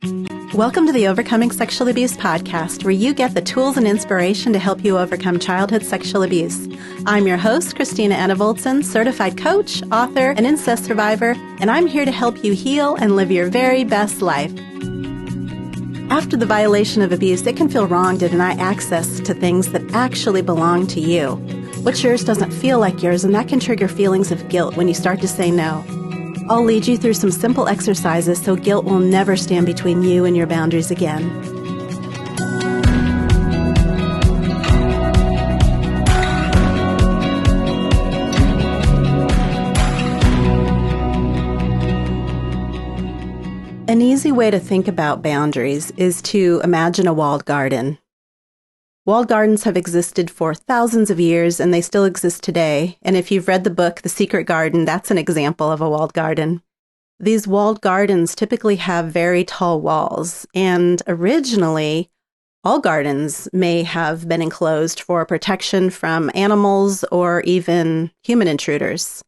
Welcome to the Overcoming Sexual Abuse podcast, where you get the tools and inspiration to help you overcome childhood sexual abuse. I'm your host, Christina Anna Voltson, certified coach, author, and incest survivor, and I'm here to help you heal and live your very best life. After the violation of abuse, it can feel wrong to deny access to things that actually belong to you. What's yours doesn't feel like yours, and that can trigger feelings of guilt when you start to say no. I'll lead you through some simple exercises so guilt will never stand between you and your boundaries again. An easy way to think about boundaries is to imagine a walled garden. Walled gardens have existed for thousands of years, and they still exist today. And if you've read the book, The Secret Garden, that's an example of a walled garden. These walled gardens typically have very tall walls, and originally, all gardens may have been enclosed for protection from animals or even human intruders.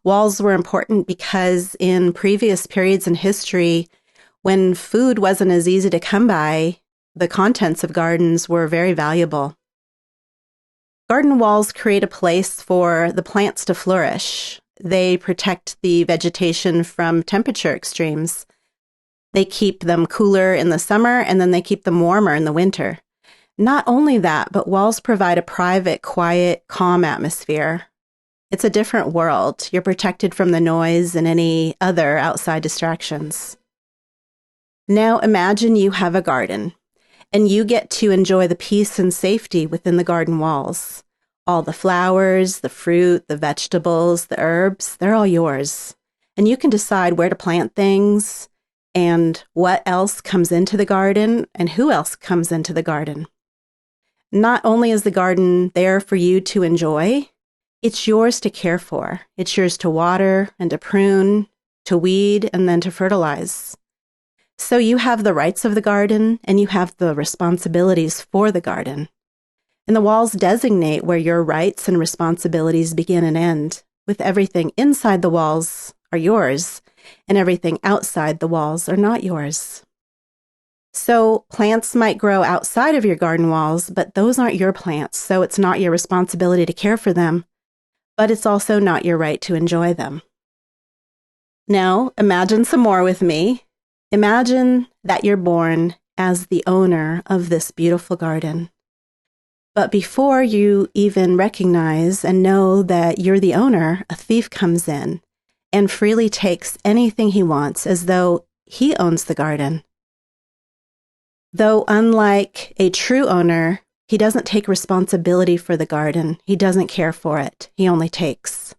Walls were important because in previous periods in history, when food wasn't as easy to come by, the contents of gardens were very valuable. Garden walls create a place for the plants to flourish. They protect the vegetation from temperature extremes. They keep them cooler in the summer, and then they keep them warmer in the winter. Not only that, but walls provide a private, quiet, calm atmosphere. It's a different world. You're protected from the noise and any other outside distractions. Now imagine you have a garden, and you get to enjoy the peace and safety within the garden walls. All the flowers, the fruit, the vegetables, the herbs, they're all yours. And you can decide where to plant things and what else comes into the garden and who else comes into the garden. Not only is the garden there for you to enjoy, it's yours to care for. It's yours to water and to prune, to weed, and then to fertilize. So you have the rights of the garden, and you have the responsibilities for the garden. And the walls designate where your rights and responsibilities begin and end, with everything inside the walls are yours, and everything outside the walls are not yours. So plants might grow outside of your garden walls, but those aren't your plants, so it's not your responsibility to care for them, but it's also not your right to enjoy them. Now, imagine some more with me. Imagine that you're born as the owner of this beautiful garden. But before you even recognize and know that you're the owner, a thief comes in and freely takes anything he wants as though he owns the garden. Though unlike a true owner, he doesn't take responsibility for the garden. He doesn't care for it. He only takes.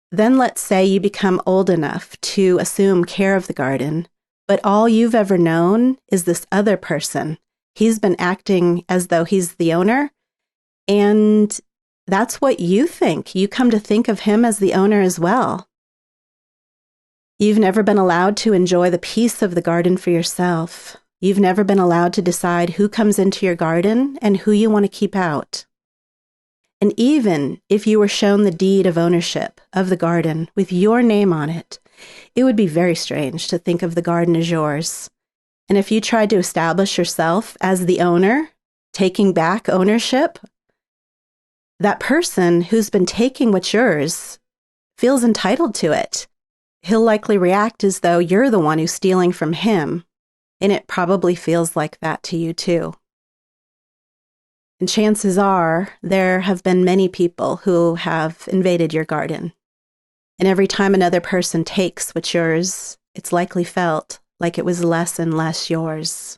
Then let's say you become old enough to assume care of the garden, but all you've ever known is this other person. He's been acting as though he's the owner, and that's what you think. You come to think of him as the owner as well. You've never been allowed to enjoy the peace of the garden for yourself. You've never been allowed to decide who comes into your garden and who you want to keep out. And even if you were shown the deed of ownership of the garden with your name on it, it would be very strange to think of the garden as yours. And if you tried to establish yourself as the owner, taking back ownership, that person who's been taking what's yours feels entitled to it. He'll likely react as though you're the one who's stealing from him, and it probably feels like that to you too. And chances are there have been many people who have invaded your garden. And every time another person takes what's yours, it's likely felt like it was less and less yours.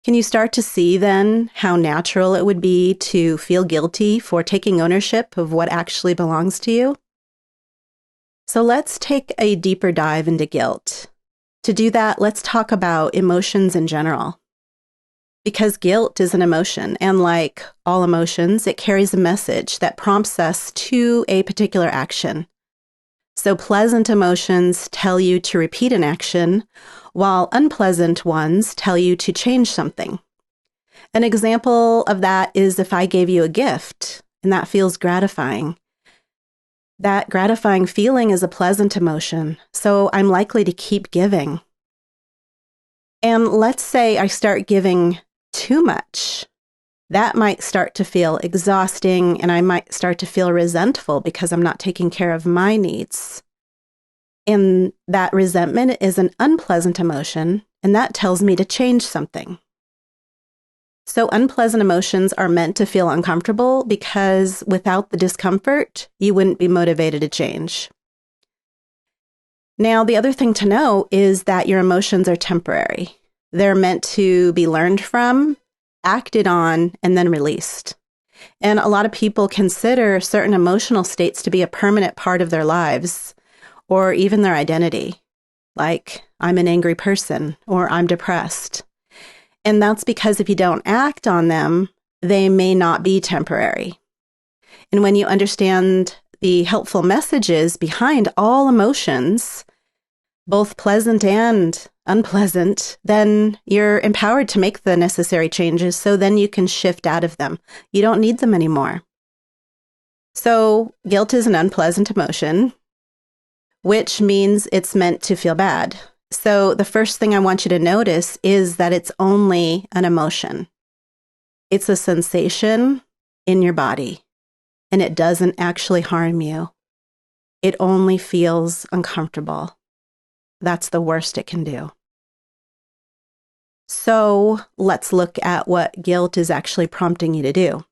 Can you start to see then how natural it would be to feel guilty for taking ownership of what actually belongs to you? So let's take a deeper dive into guilt. To do that, let's talk about emotions in general. Because guilt is an emotion, and like all emotions, it carries a message that prompts us to a particular action. So pleasant emotions tell you to repeat an action, while unpleasant ones tell you to change something. An example of that is if I gave you a gift, and that feels gratifying. That gratifying feeling is a pleasant emotion, so I'm likely to keep giving. And let's say I start giving too much. That might start to feel exhausting, and I might start to feel resentful because I'm not taking care of my needs. And that resentment is an unpleasant emotion, and that tells me to change something. So unpleasant emotions are meant to feel uncomfortable because without the discomfort, you wouldn't be motivated to change. Now, the other thing to know is that your emotions are temporary. They're meant to be learned from, acted on, and then released. And a lot of people consider certain emotional states to be a permanent part of their lives, or even their identity, like I'm an angry person or I'm depressed. And that's because if you don't act on them, they may not be temporary. And when you understand the helpful messages behind all emotions, both pleasant and unpleasant, then you're empowered to make the necessary changes so then you can shift out of them. You don't need them anymore. So guilt is an unpleasant emotion, which means it's meant to feel bad. So the first thing I want you to notice is that it's only an emotion. It's a sensation in your body, and it doesn't actually harm you. It only feels uncomfortable. That's the worst it can do. So let's look at what guilt is actually prompting you to do.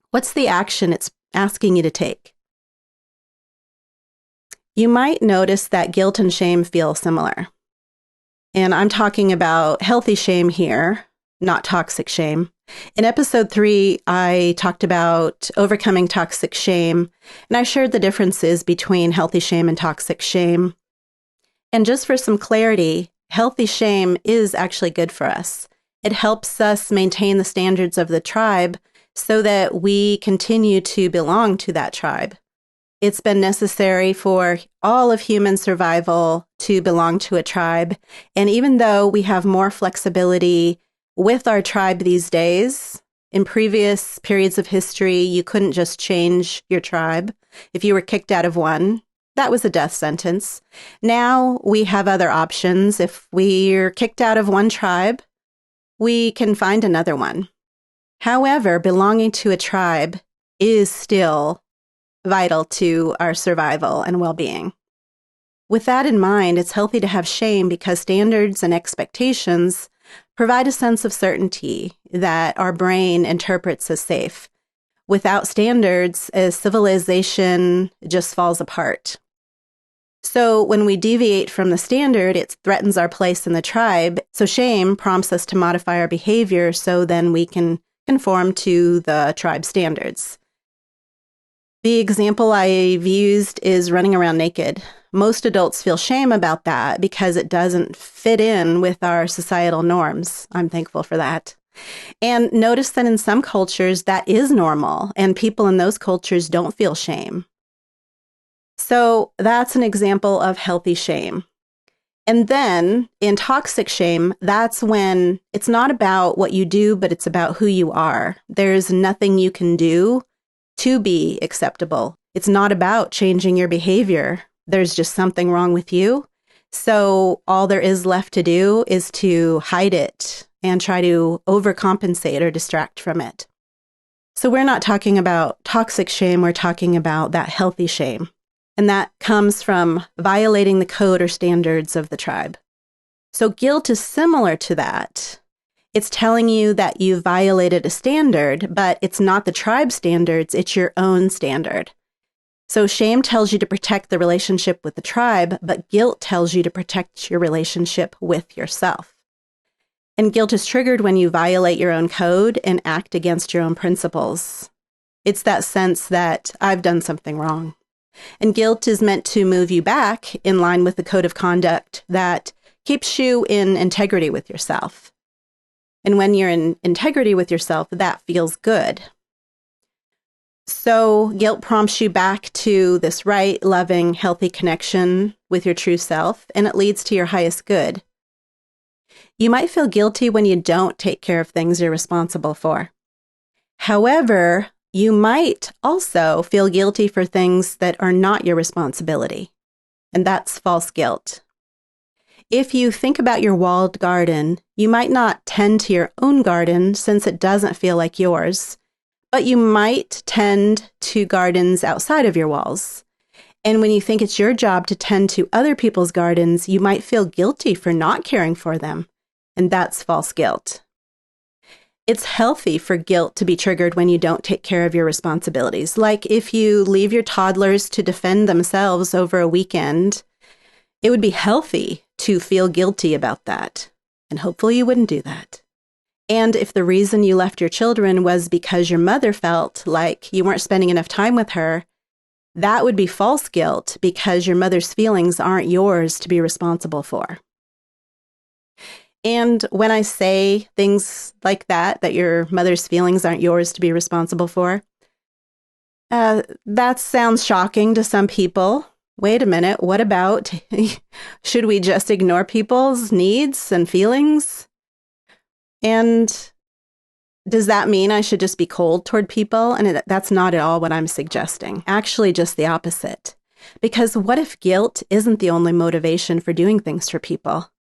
What's the action it's asking you to take? You might notice that guilt and shame feel similar. And I'm talking about healthy shame here, not toxic shame. In episode 3, I talked about overcoming toxic shame, and I shared the differences between healthy shame and toxic shame. And just for some clarity, healthy shame is actually good for us. It helps us maintain the standards of the tribe so that we continue to belong to that tribe. It's been necessary for all of human survival to belong to a tribe. And even though we have more flexibility with our tribe these days, in previous periods of history, you couldn't just change your tribe. If you were kicked out of one, that was a death sentence. Now we have other options. If we're kicked out of one tribe, we can find another one. However, belonging to a tribe is still vital to our survival and well-being. With that in mind, it's healthy to have shame because standards and expectations provide a sense of certainty that our brain interprets as safe. Without standards, a civilization just falls apart. So when we deviate from the standard, it threatens our place in the tribe. So shame prompts us to modify our behavior so then we can conform to the tribe standards. The example I've used is running around naked. Most adults feel shame about that because it doesn't fit in with our societal norms. I'm thankful for that. And notice that in some cultures that is normal, and people in those cultures don't feel shame. So that's an example of healthy shame. And then in toxic shame, that's when it's not about what you do, but it's about who you are. There's nothing you can do to be acceptable. It's not about changing your behavior. There's just something wrong with you. So all there is left to do is to hide it and try to overcompensate or distract from it. So we're not talking about toxic shame. We're talking about that healthy shame. And that comes from violating the code or standards of the tribe. So guilt is similar to that. It's telling you that you violated a standard, but it's not the tribe standards, it's your own standard. So shame tells you to protect the relationship with the tribe, but guilt tells you to protect your relationship with yourself. And guilt is triggered when you violate your own code and act against your own principles. It's that sense that I've done something wrong. And guilt is meant to move you back in line with the code of conduct that keeps you in integrity with yourself. And when you're in integrity with yourself, that feels good. So guilt prompts you back to this right, loving, healthy connection with your true self, and it leads to your highest good. You might feel guilty when you don't take care of things you're responsible for. However, you might also feel guilty for things that are not your responsibility, and that's false guilt. If you think about your walled garden, you might not tend to your own garden since it doesn't feel like yours, but you might tend to gardens outside of your walls. And when you think it's your job to tend to other people's gardens, you might feel guilty for not caring for them. And that's false guilt. It's healthy for guilt to be triggered when you don't take care of your responsibilities. Like if you leave your toddlers to defend themselves over a weekend, it would be healthy to feel guilty about that. And hopefully you wouldn't do that. And if the reason you left your children was because your mother felt like you weren't spending enough time with her, that would be false guilt because your mother's feelings aren't yours to be responsible for. And when I say things like that your mother's feelings aren't yours to be responsible for, that sounds shocking to some people. Wait a minute, what about, should we just ignore people's needs and feelings? And does that mean I should just be cold toward people? And that's not at all what I'm suggesting. Actually, just the opposite. Because what if guilt isn't the only motivation for doing things for people?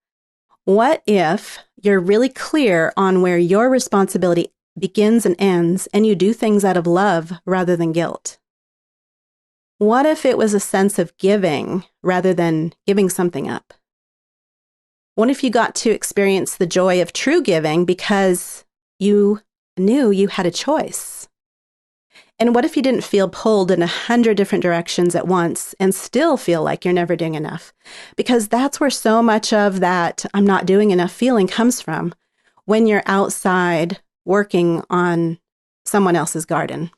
What if you're really clear on where your responsibility begins and ends, and you do things out of love rather than guilt? What if it was a sense of giving rather than giving something up? What if you got to experience the joy of true giving because you knew you had a choice? And what if you didn't feel pulled in 100 different directions at once and still feel like you're never doing enough? Because that's where so much of that I'm not doing enough feeling comes from when you're outside working on someone else's garden.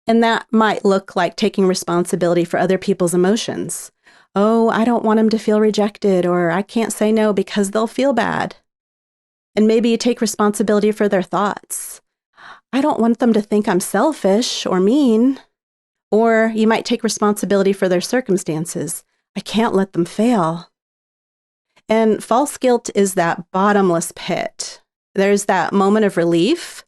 And that might look like taking responsibility for other people's emotions. Oh, I don't want them to feel rejected, or I can't say no because they'll feel bad. And maybe you take responsibility for their thoughts. I don't want them to think I'm selfish or mean. Or you might take responsibility for their circumstances. I can't let them fail. And false guilt is that bottomless pit. There's that moment of relief,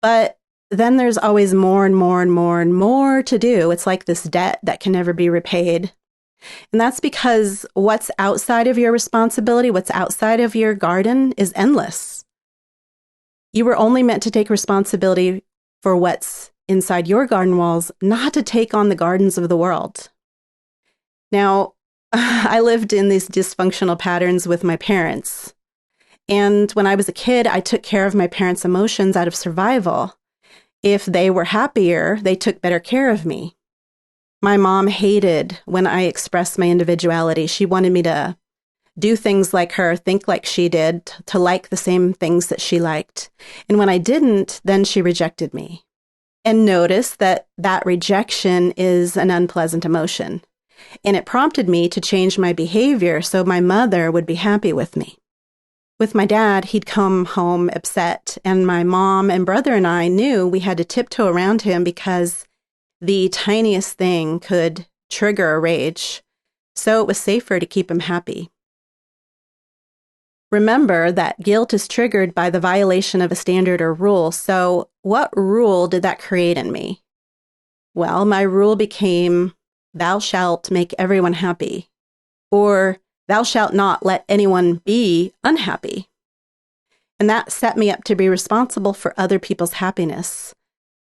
but then there's always more and more and more and more to do. It's like this debt that can never be repaid. And that's because what's outside of your responsibility, what's outside of your garden is endless. You were only meant to take responsibility for what's inside your garden walls, not to take on the gardens of the world. Now, I lived in these dysfunctional patterns with my parents. And when I was a kid, I took care of my parents' emotions out of survival. If they were happier, they took better care of me. My mom hated when I expressed my individuality. She wanted me to do things like her, think like she did, to like the same things that she liked. And when I didn't, then she rejected me. And notice that that rejection is an unpleasant emotion. And it prompted me to change my behavior so my mother would be happy with me. With my dad, he'd come home upset, and my mom and brother and I knew we had to tiptoe around him because the tiniest thing could trigger a rage. So it was safer to keep him happy. Remember that guilt is triggered by the violation of a standard or rule. So what rule did that create in me? Well, my rule became, thou shalt make everyone happy, or thou shalt not let anyone be unhappy. And that set me up to be responsible for other people's happiness.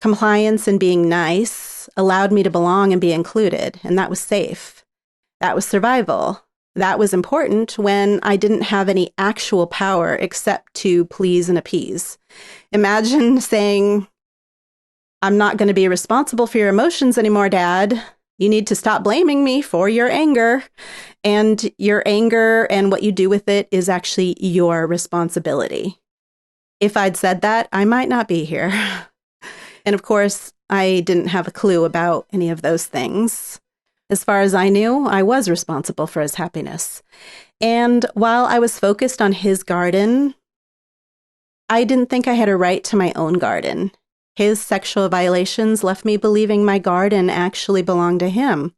Compliance and being nice allowed me to belong and be included, and that was safe. That was survival. That was important when I didn't have any actual power except to please and appease. Imagine saying, I'm not going to be responsible for your emotions anymore, Dad. You need to stop blaming me for your anger. And your anger and what you do with it is actually your responsibility. If I'd said that, I might not be here. And of course, I didn't have a clue about any of those things. As far as I knew, I was responsible for his happiness. And while I was focused on his garden, I didn't think I had a right to my own garden. His sexual violations left me believing my garden actually belonged to him,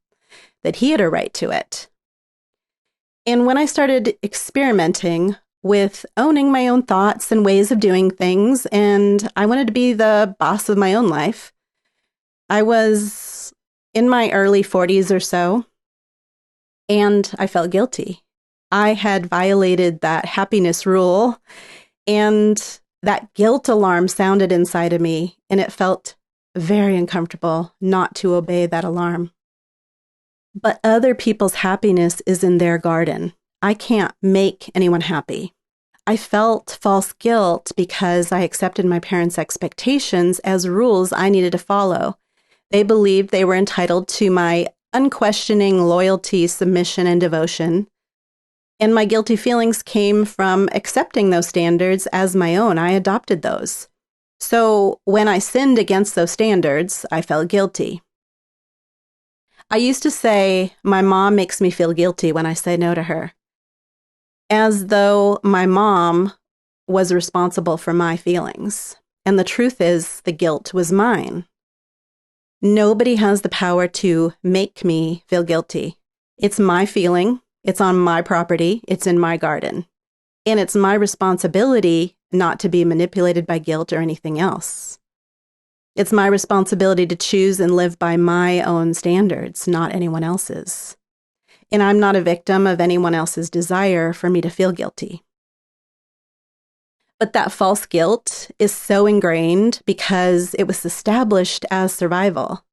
that he had a right to it. And when I started experimenting with owning my own thoughts and ways of doing things, and I wanted to be the boss of my own life, I was in my early 40s or so, and I felt guilty. I had violated that happiness rule, and that guilt alarm sounded inside of me, and it felt very uncomfortable not to obey that alarm. But other people's happiness is in their garden. I can't make anyone happy. I felt false guilt because I accepted my parents' expectations as rules I needed to follow. They believed they were entitled to my unquestioning loyalty, submission, and devotion. And my guilty feelings came from accepting those standards as my own. I adopted those. So when I sinned against those standards, I felt guilty. I used to say, my mom makes me feel guilty when I say no to her, as though my mom was responsible for my feelings. And the truth is, the guilt was mine. Nobody has the power to make me feel guilty. It's my feeling. It's on my property. It's in my garden. And it's my responsibility not to be manipulated by guilt or anything else. It's my responsibility to choose and live by my own standards, not anyone else's. And I'm not a victim of anyone else's desire for me to feel guilty. But that false guilt is so ingrained because it was established as survival.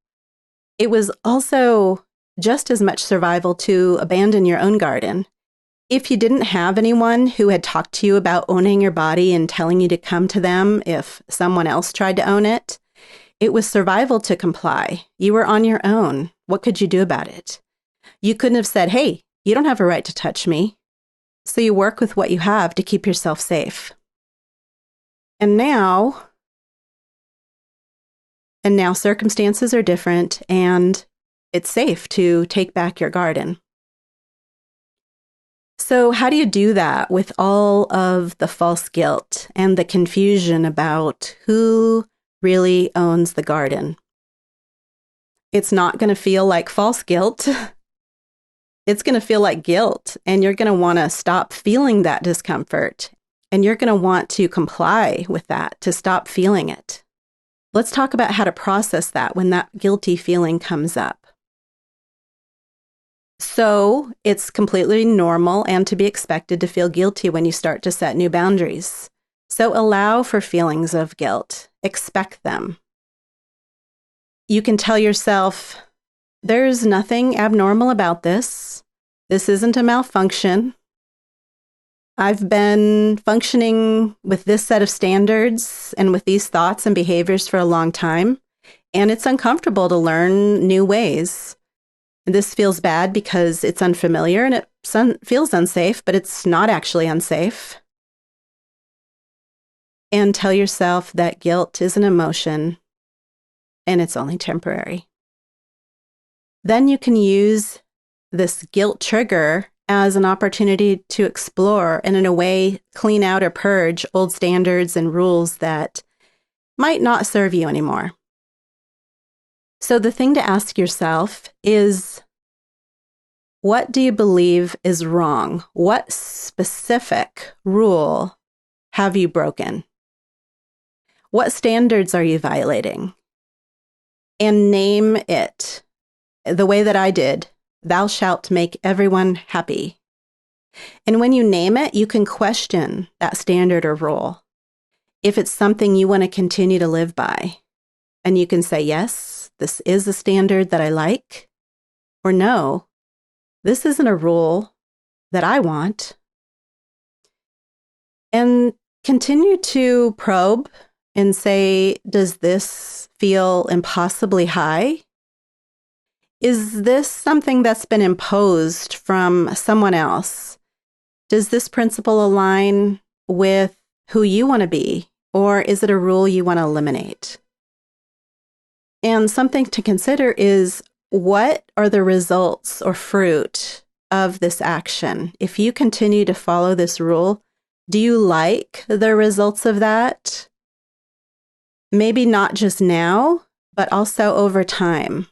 It was also just as much survival to abandon your own garden. If you didn't have anyone who had talked to you about owning your body and telling you to come to them if someone else tried to own it, it was survival to comply. You were on your own. What could you do about it? You couldn't have said, hey, you don't have a right to touch me. So you work with what you have to keep yourself safe. And now circumstances are different, and it's safe to take back your garden. So how do you do that with all of the false guilt and the confusion about who really owns the garden? It's not going to feel like false guilt. It's going to feel like guilt, and you're going to want to stop feeling that discomfort, and you're going to want to comply with that to stop feeling it. Let's talk about how to process that when that guilty feeling comes up. So it's completely normal and to be expected to feel guilty when you start to set new boundaries. So allow for feelings of guilt. Expect them. You can tell yourself, there's nothing abnormal about this. This isn't a malfunction. I've been functioning with this set of standards and with these thoughts and behaviors for a long time, and it's uncomfortable to learn new ways. This feels bad because it's unfamiliar and it feels unsafe, but it's not actually unsafe. And tell yourself that guilt is an emotion and it's only temporary. Then you can use this guilt trigger as an opportunity to explore and, in a way, clean out or purge old standards and rules that might not serve you anymore. So the thing to ask yourself is, what do you believe is wrong? What specific rule have you broken? What standards are you violating? And name it the way that I did. Thou shalt make everyone happy. And when you name it, you can question that standard or rule. If it's something you want to continue to live by, and you can say, yes, this is a standard that I like, or no, this isn't a rule that I want. And continue to probe and say, does this feel impossibly high? Is this something that's been imposed from someone else? Does this principle align with who you want to be, or is it a rule you want to eliminate? And something to consider is, what are the results or fruit of this action? If you continue to follow this rule, do you like the results of that? Maybe not just now, but also over time.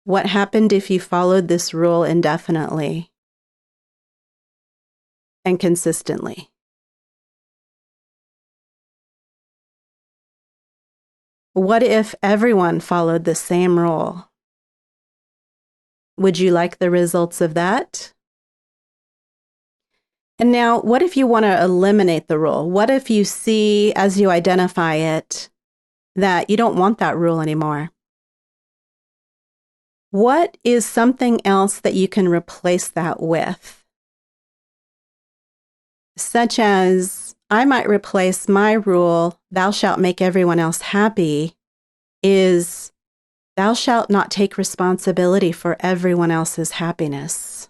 What happened if you followed this rule indefinitely and consistently? What if everyone followed the same rule? Would you like the results of that? And now, what if you want to eliminate the rule? What if you see, as you identify it, that you don't want that rule anymore? What is something else that you can replace that with? Such as, I might replace my rule, thou shalt make everyone else happy, is thou shalt not take responsibility for everyone else's happiness.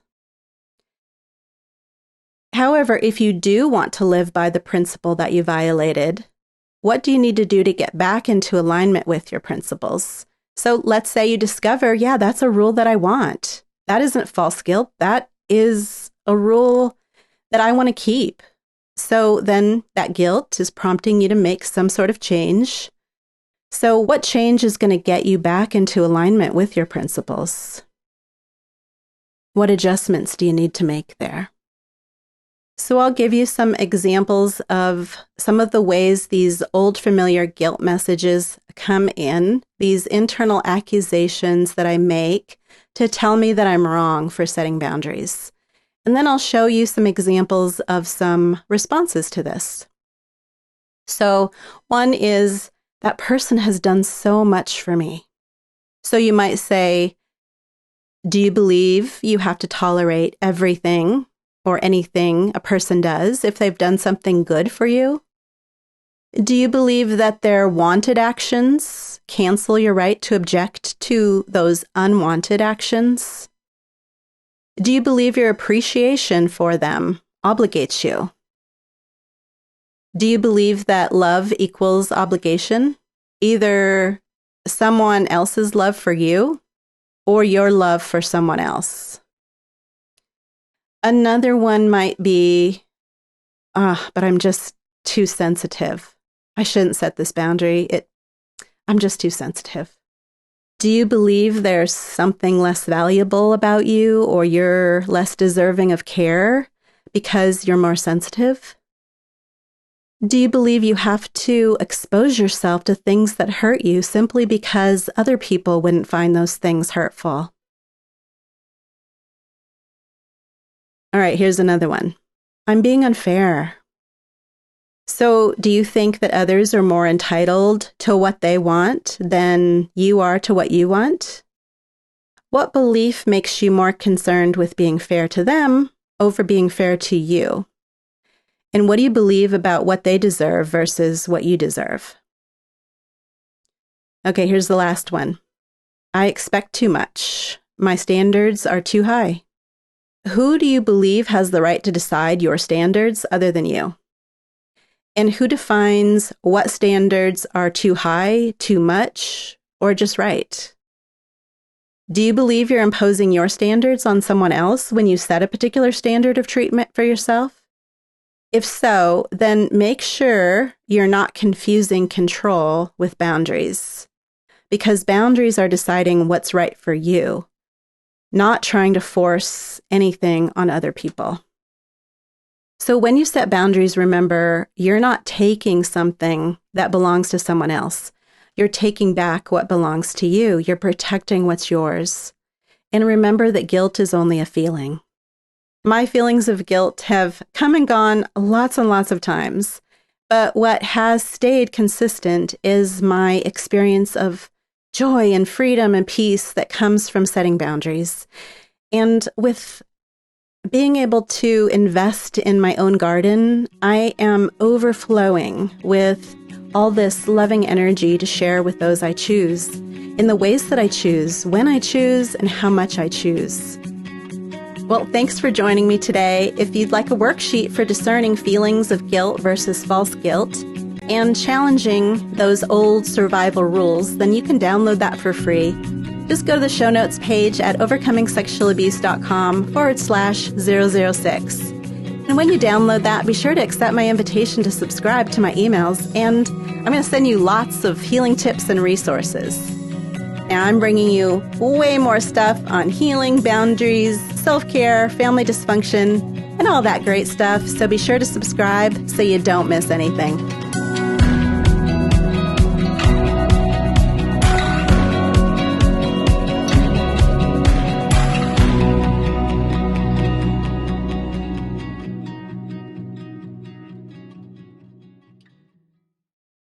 However, if you do want to live by the principle that you violated, what do you need to do to get back into alignment with your principles? So let's say you discover, yeah, that's a rule that I want. That isn't false guilt. That is a rule that I want to keep. So then that guilt is prompting you to make some sort of change. So what change is going to get you back into alignment with your principles? What adjustments do you need to make there? So I'll give you some examples of some of the ways these old familiar guilt messages come in, these internal accusations that I make to tell me that I'm wrong for setting boundaries. And then I'll show you some examples of some responses to this. So one is, that person has done so much for me. So you might say, do you believe you have to tolerate everything or anything a person does if they've done something good for you? Do you believe that their wanted actions cancel your right to object to those unwanted actions? Do you believe your appreciation for them obligates you? Do you believe that love equals obligation? Either someone else's love for you or your love for someone else. Another one might be, but I'm just too sensitive. I shouldn't set this boundary. I'm just too sensitive. Do you believe there's something less valuable about you or you're less deserving of care because you're more sensitive? Do you believe you have to expose yourself to things that hurt you simply because other people wouldn't find those things hurtful? All right, here's another one. I'm being unfair. So, do you think that others are more entitled to what they want than you are to what you want? What belief makes you more concerned with being fair to them over being fair to you? And what do you believe about what they deserve versus what you deserve? Okay, here's the last one. I expect too much. My standards are too high. Who do you believe has the right to decide your standards other than you? And who defines what standards are too high, too much, or just right? Do you believe you're imposing your standards on someone else when you set a particular standard of treatment for yourself? If so, then make sure you're not confusing control with boundaries, because boundaries are deciding what's right for you, not trying to force anything on other people. So when you set boundaries, remember, you're not taking something that belongs to someone else. You're taking back what belongs to you. You're protecting what's yours. And remember that guilt is only a feeling. My feelings of guilt have come and gone lots and lots of times, but what has stayed consistent is my experience of joy and freedom and peace that comes from setting boundaries. And with being able to invest in my own garden, I am overflowing with all this loving energy to share with those I choose, in the ways that I choose, when I choose, and how much I choose. Well, thanks for joining me today. If you'd like a worksheet for discerning feelings of guilt versus false guilt and challenging those old survival rules, then you can download that for free. Just go to the show notes page at overcomingsexualabuse.com/006. And when you download that, be sure to accept my invitation to subscribe to my emails, and I'm going to send you lots of healing tips and resources. Now, I'm bringing you way more stuff on healing, boundaries, self-care, family dysfunction, and all that great stuff, so be sure to subscribe so you don't miss anything.